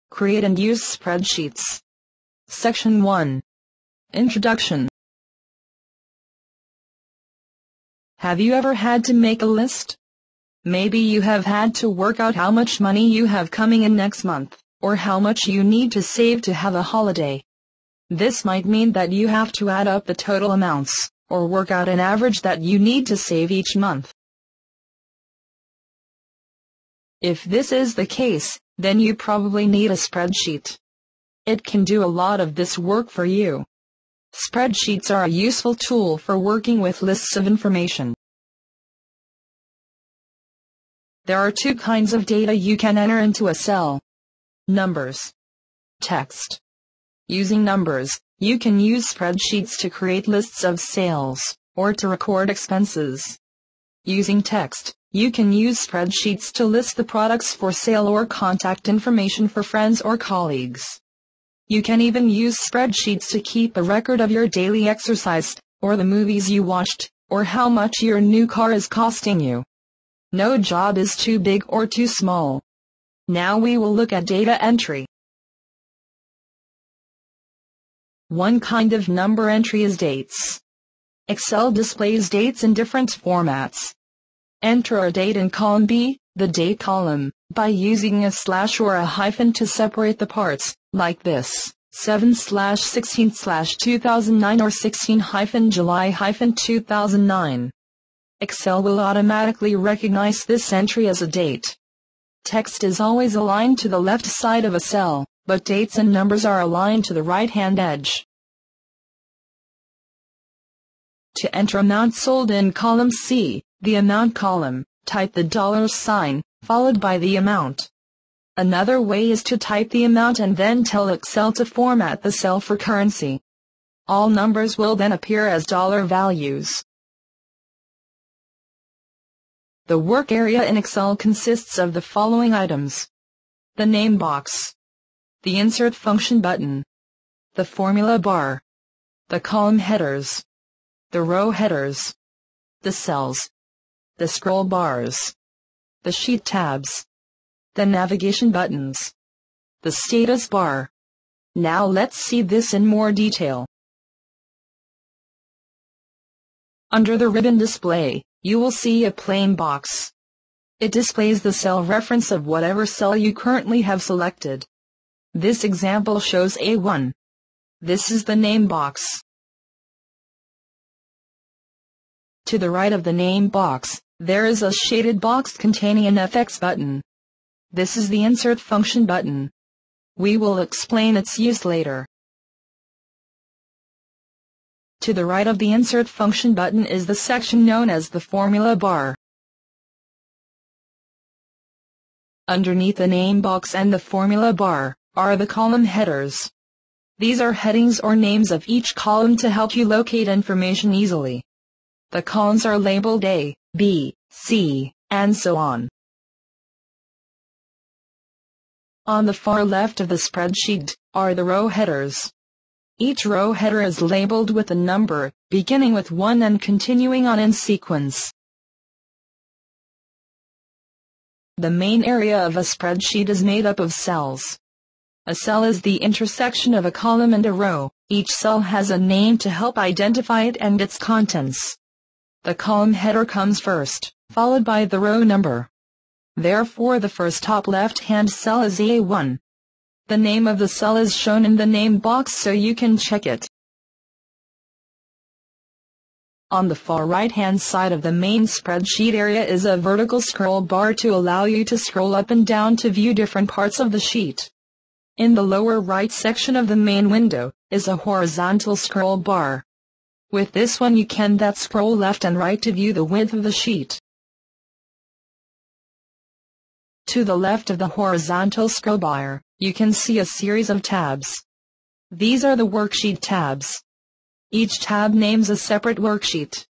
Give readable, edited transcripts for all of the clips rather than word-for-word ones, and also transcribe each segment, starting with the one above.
Create and use spreadsheets. Section 1. Introduction. Have you ever had to make a list? Maybe you have had to work out how much money you have coming in next month, or how much you need to save to have a holiday. This might mean that you have to add up the total amounts, or work out an average that you need to save each month. If this is the case, then you probably need a spreadsheet. It can do a lot of this work for you. Spreadsheets are a useful tool for working with lists of information. There are two kinds of data you can enter into a cell. Numbers. Text. Using numbers, you can use spreadsheets to create lists of sales, or to record expenses. Using text, you can use spreadsheets to list the products for sale or contact information for friends or colleagues. You can even use spreadsheets to keep a record of your daily exercise, or the movies you watched, or how much your new car is costing you. No job is too big or too small. Now we will look at data entry. One kind of number entry is dates. Excel displays dates in different formats. Enter a date in column B, the date column, by using a slash or a hyphen to separate the parts, like this, 7/16/2009 or 16-July-2009. Excel will automatically recognize this entry as a date. Text is always aligned to the left side of a cell, but dates and numbers are aligned to the right-hand edge. To enter amount sold in column C, the amount column, type the $sign, followed by the amount. Another way is to type the amount and then tell Excel to format the cell for currency. All numbers will then appear as dollar values. The work area in Excel consists of the following items: the name box, the insert function button, the formula bar, the column headers, the row headers, the cells, the scroll bars, the sheet tabs, the navigation buttons, the status bar. Now let's see this in more detail. Under the ribbon display, you will see a plain box. It displays the cell reference of whatever cell you currently have selected. This example shows A1. This is the name box. To the right of the name box, there is a shaded box containing an FX button. This is the insert function button. We will explain its use later. To the right of the insert function button is the section known as the formula bar. Underneath the name box and the formula bar are the column headers. These are headings or names of each column to help you locate information easily. The columns are labeled A, B, C, and so on. On the far left of the spreadsheet are the row headers. Each row header is labeled with a number, beginning with 1 and continuing on in sequence. The main area of a spreadsheet is made up of cells. A cell is the intersection of a column and a row. Each cell has a name to help identify it and its contents. The column header comes first, followed by the row number. Therefore, the first top left-hand cell is A1. The name of the cell is shown in the name box so you can check it. On the far right-hand side of the main spreadsheet area is a vertical scroll bar to allow you to scroll up and down to view different parts of the sheet. In the lower right section of the main window is a horizontal scroll bar. With this one you can scroll left and right to view the width of the sheet. To the left of the horizontal scroll bar, you can see a series of tabs. These are the worksheet tabs. Each tab names a separate worksheet.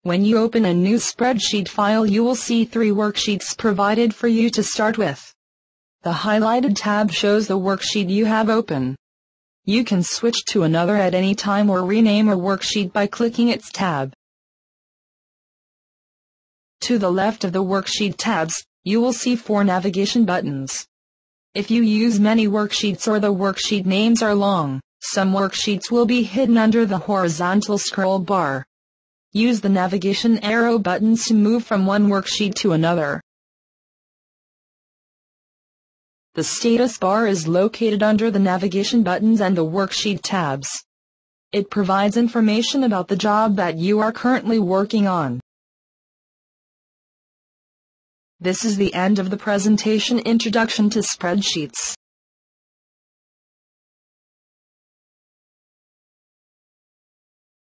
When you open a new spreadsheet file, you will see 3 worksheets provided for you to start with. The highlighted tab shows the worksheet you have open. You can switch to another at any time or rename a worksheet by clicking its tab. To the left of the worksheet tabs, you will see 4 navigation buttons. If you use many worksheets or the worksheet names are long, some worksheets will be hidden under the horizontal scroll bar. Use the navigation arrow buttons to move from one worksheet to another. The status bar is located under the navigation buttons and the worksheet tabs. It provides information about the job that you are currently working on. This is the end of the presentation Introduction to Spreadsheets.